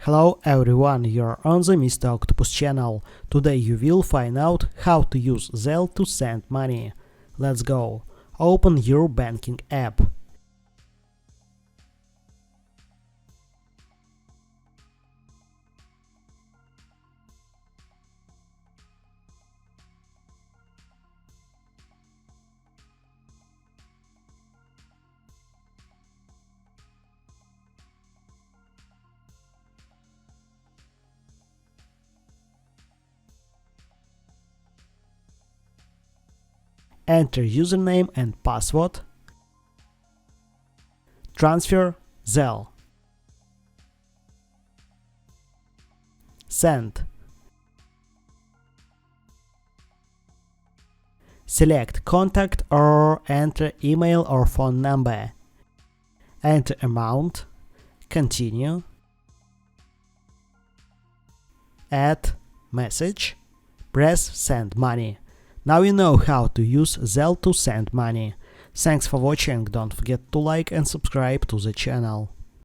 Hello everyone, you're on the Mr. Octopus channel. Today you will find out how to use Zelle to send money. Let's go. Open your banking app. Enter username and password. Transfer Zelle. Send. Select contact or enter email or phone number. Enter amount. Continue. Add message. Press send money. Now you know how to use Zelle to send money. Thanks for watching, don't forget to like and subscribe to the channel.